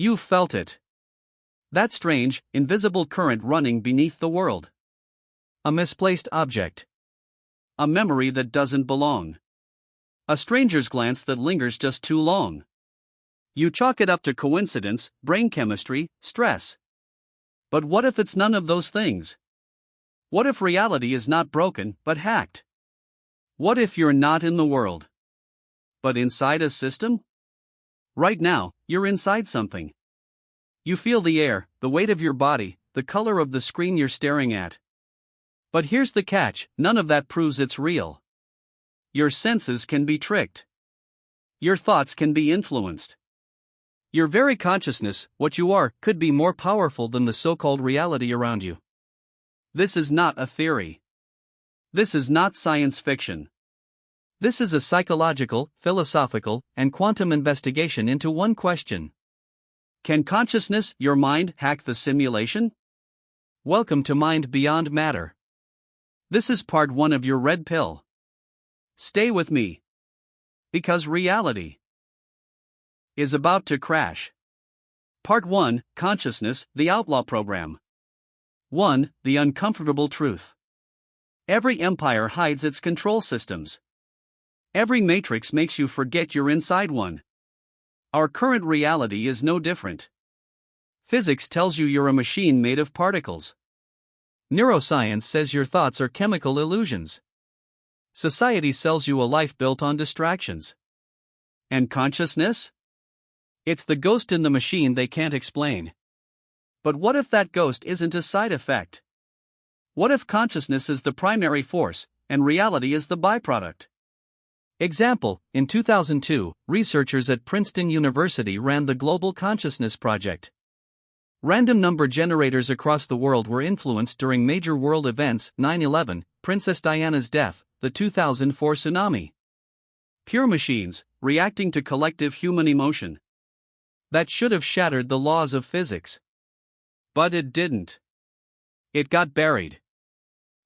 You've felt it. That strange, invisible current running beneath the world. A misplaced object. A memory that doesn't belong. A stranger's glance that lingers just too long. You chalk it up to coincidence, brain chemistry, stress. But what if it's none of those things? What if reality is not broken, but hacked? What if you're not in the world, but inside a system? Right now, you're inside something. You feel the air, the weight of your body, the color of the screen you're staring at. But here's the catch, none of that proves it's real. Your senses can be tricked. Your thoughts can be influenced. Your very consciousness, what you are, could be more powerful than the so-called reality around you. This is not a theory. This is not science fiction. This is a psychological, philosophical, and quantum investigation into one question. Can consciousness, your mind, hack the simulation? Welcome to Mind Beyond Matter. This is part 1 of your red pill. Stay with me. Because reality is about to crash. Part 1, Consciousness, the Outlaw Program. 1. The uncomfortable truth. Every empire hides its control systems. Every matrix makes you forget you're inside one. Our current reality is no different. Physics tells you you're a machine made of particles. Neuroscience says your thoughts are chemical illusions. Society sells you a life built on distractions. And consciousness? It's the ghost in the machine they can't explain. But what if that ghost isn't a side effect? What if consciousness is the primary force, and reality is the byproduct? Example, in 2002, researchers at Princeton University ran the Global Consciousness Project. Random number generators across the world were influenced during major world events: 9/11, Princess Diana's death, the 2004 tsunami. Pure machines, reacting to collective human emotion. That should have shattered the laws of physics. But it didn't. It got buried.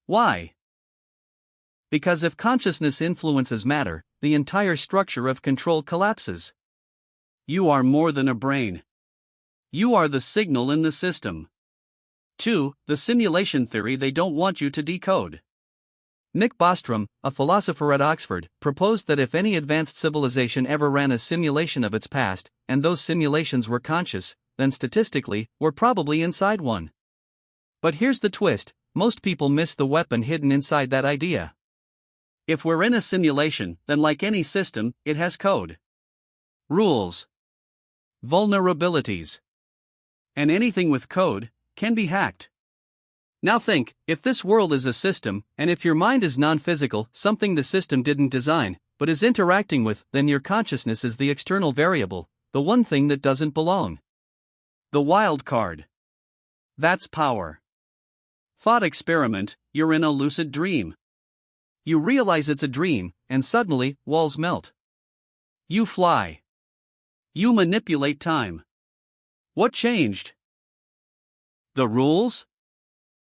Why? Because if consciousness influences matter, the entire structure of control collapses. You are more than a brain. You are the signal in the system. 2. The simulation theory they don't want you to decode. Nick Bostrom, a philosopher at Oxford, proposed that if any advanced civilization ever ran a simulation of its past, and those simulations were conscious, then statistically, we're probably inside one. But here's the twist, most people miss the weapon hidden inside that idea. If we're in a simulation, then like any system, it has code. Rules. Vulnerabilities. And anything with code can be hacked. Now think, if this world is a system, and if your mind is non-physical, something the system didn't design, but is interacting with, then your consciousness is the external variable, the one thing that doesn't belong. The wild card. That's power. Thought experiment, you're in a lucid dream. You realize it's a dream, and suddenly, walls melt. You fly. You manipulate time. What changed? The rules?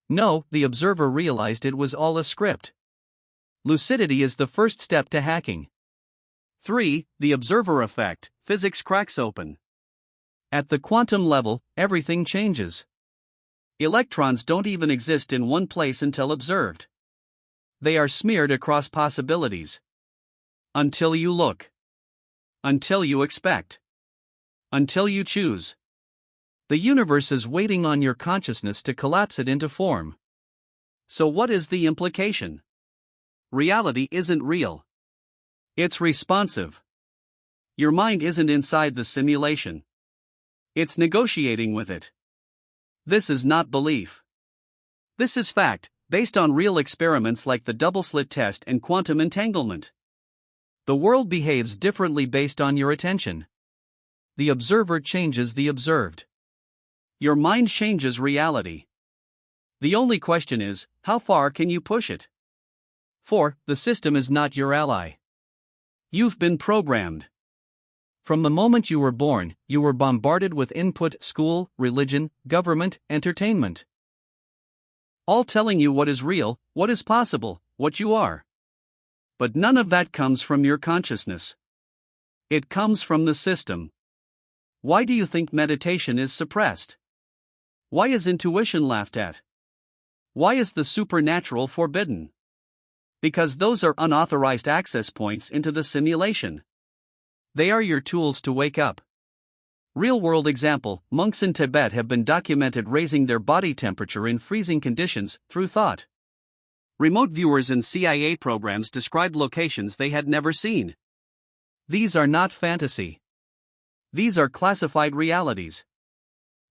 No, the observer realized it was all a script. Lucidity is the first step to hacking. 3. The observer effect, physics cracks open. At the quantum level, everything changes. Electrons don't even exist in one place until observed. They are smeared across possibilities. Until you look. Until you expect. Until you choose. The universe is waiting on your consciousness to collapse it into form. So what is the implication? Reality isn't real. It's responsive. Your mind isn't inside the simulation. It's negotiating with it. This is not belief. This is fact, based on real experiments like the double-slit test and quantum entanglement. The world behaves differently based on your attention. The observer changes the observed. Your mind changes reality. The only question is, how far can you push it? 4. The system is not your ally. You've been programmed. From the moment you were born, you were bombarded with input: school, religion, government, entertainment. All telling you what is real, what is possible, what you are. But none of that comes from your consciousness. It comes from the system. Why do you think meditation is suppressed? Why is intuition laughed at? Why is the supernatural forbidden? Because those are unauthorized access points into the simulation. They are your tools to wake up. Real-world example, monks in Tibet have been documented raising their body temperature in freezing conditions through thought. Remote viewers in CIA programs described locations they had never seen. These are not fantasy. These are classified realities.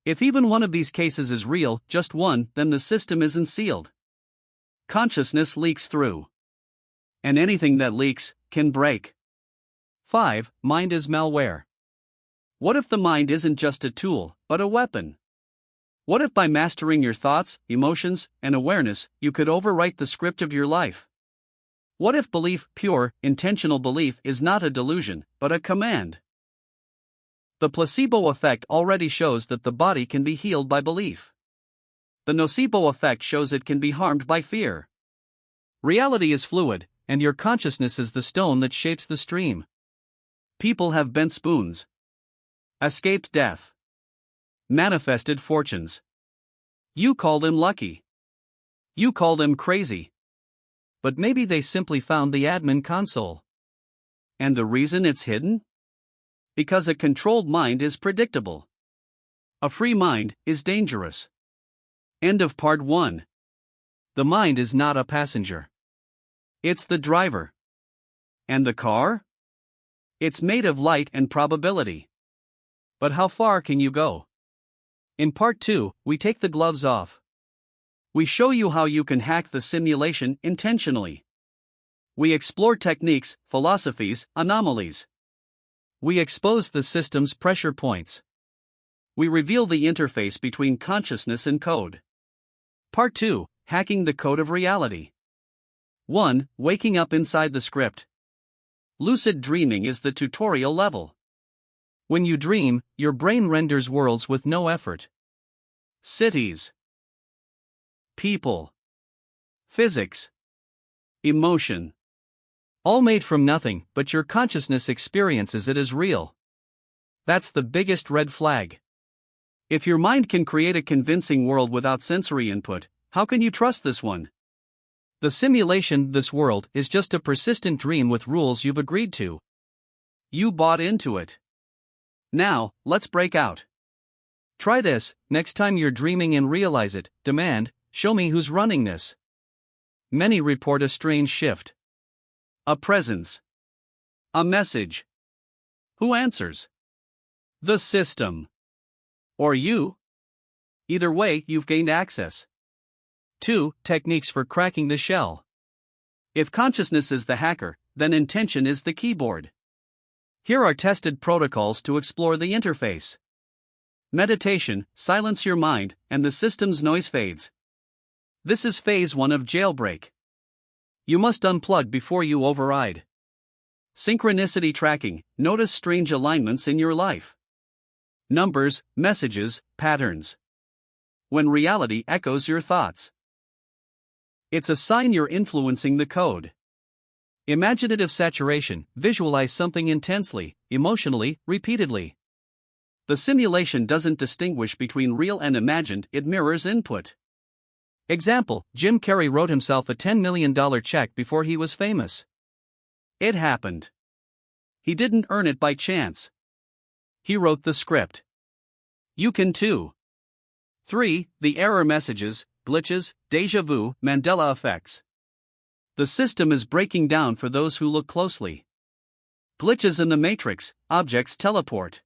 If even one of these cases is real, just one, then the system isn't sealed. Consciousness leaks through. And anything that leaks can break. 5. Mind is malware. What if the mind isn't just a tool, but a weapon? What if by mastering your thoughts, emotions, and awareness, you could overwrite the script of your life? What if belief, pure, intentional belief, is not a delusion, but a command? The placebo effect already shows that the body can be healed by belief. The nocebo effect shows it can be harmed by fear. Reality is fluid, and your consciousness is the stone that shapes the stream. People have bent spoons, escaped death, manifested fortunes. You call them lucky. You call them crazy. But maybe they simply found the admin console. And the reason it's hidden? Because a controlled mind is predictable. A free mind is dangerous. End of part 1. The mind is not a passenger. It's the driver. And the car? It's made of light and probability. But how far can you go? In part 2, we take the gloves off. We show you how you can hack the simulation intentionally. We explore techniques, philosophies, anomalies. We expose the system's pressure points. We reveal the interface between consciousness and code. Part 2, Hacking the Code of Reality. 1. Waking up inside the script. Lucid dreaming is the tutorial level. When you dream, your brain renders worlds with no effort. Cities, people, physics, emotion. All made from nothing, but your consciousness experiences it as real. That's the biggest red flag. If your mind can create a convincing world without sensory input, how can you trust this one? The simulation, this world, is just a persistent dream with rules you've agreed to. You bought into it. Now, let's break out. Try this, next time you're dreaming and realize it. Demand, show me who's running this. Many report a strange shift. A presence. A message. Who answers? The system. Or you? Either way, you've gained access. 2. Techniques for cracking the shell. If consciousness is the hacker, then intention is the keyboard. Here are tested protocols to explore the interface. Meditation, silence your mind, and the system's noise fades. This is phase 1 of jailbreak. You must unplug before you override. Synchronicity tracking, notice strange alignments in your life. Numbers, messages, patterns. When reality echoes your thoughts, it's a sign you're influencing the code. Imaginative saturation, visualize something intensely, emotionally, repeatedly. The simulation doesn't distinguish between real and imagined, it mirrors input. Example, Jim Carrey wrote himself a $10 million check before he was famous. It happened. He didn't earn it by chance. He wrote the script. You can too. 3. The error messages, glitches, déjà vu, Mandela effects. The system is breaking down for those who look closely. Glitches in the matrix, objects teleport.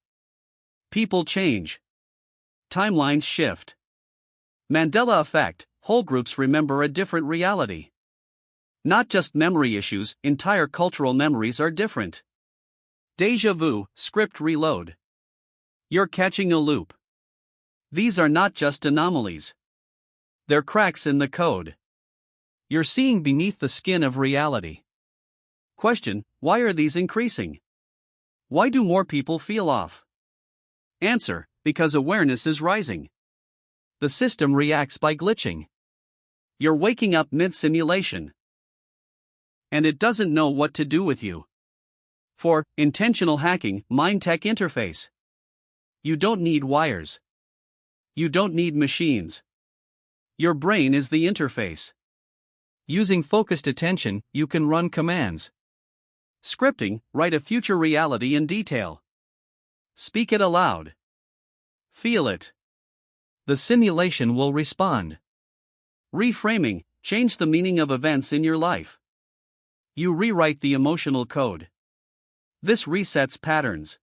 People change. Timelines shift. Mandela effect, whole groups remember a different reality. Not just memory issues, entire cultural memories are different. Déjà vu, script reload. You're catching a loop. These are not just anomalies. They're cracks in the code. You're seeing beneath the skin of reality. Question: why are these increasing? Why do more people feel off? Answer: because awareness is rising. The system reacts by glitching. You're waking up mid-simulation. And it doesn't know what to do with you. 4. Intentional hacking, mind-tech interface. You don't need wires. You don't need machines. Your brain is the interface. Using focused attention, you can run commands. Scripting, write a future reality in detail. Speak it aloud. Feel it. The simulation will respond. Reframing, change the meaning of events in your life. You rewrite the emotional code. This resets patterns.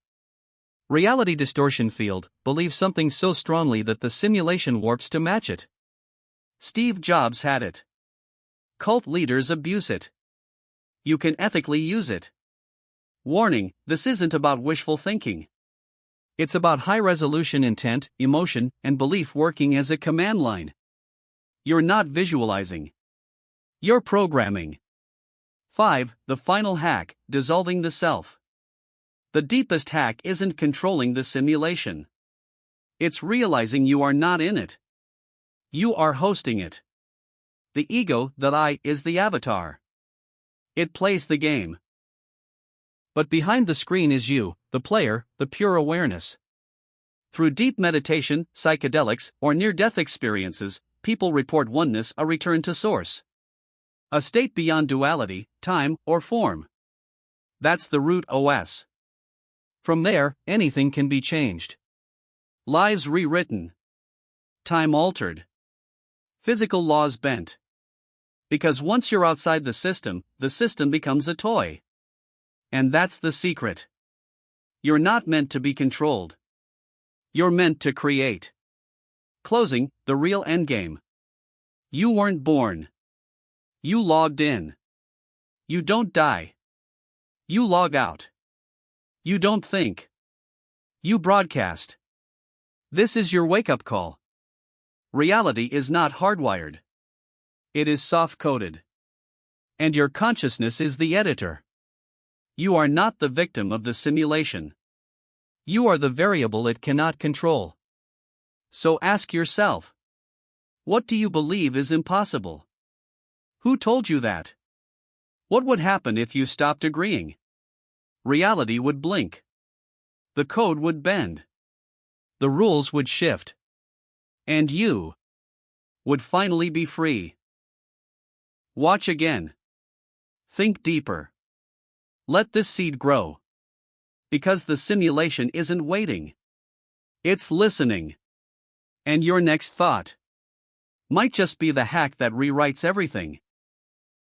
Reality distortion field, believe something so strongly that the simulation warps to match it. Steve Jobs had it. Cult leaders abuse it. You can ethically use it. Warning, this isn't about wishful thinking. It's about high-resolution intent, emotion, and belief working as a command line. You're not visualizing. You're programming. 5. The final hack, dissolving the self. The deepest hack isn't controlling the simulation. It's realizing you are not in it. You are hosting it. The ego, that I, is the avatar. It plays the game. But behind the screen is you, the player, the pure awareness. Through deep meditation, psychedelics, or near-death experiences, people report oneness, a return to source. A state beyond duality, time, or form. That's the root OS. From there, anything can be changed. Lives rewritten. Time altered. Physical laws bent. Because once you're outside the system becomes a toy. And that's the secret. You're not meant to be controlled. You're meant to create. Closing, the real endgame. You weren't born. You logged in. You don't die. You log out. You don't think. You broadcast. This is your wake-up call. Reality is not hardwired. It is soft-coded. And your consciousness is the editor. You are not the victim of the simulation. You are the variable it cannot control. So ask yourself, what do you believe is impossible? Who told you that? What would happen if you stopped agreeing? Reality would blink. The code would bend. The rules would shift. And you would finally be free. Watch again. Think deeper. Let this seed grow. Because the simulation isn't waiting. It's listening. And your next thought might just be the hack that rewrites everything.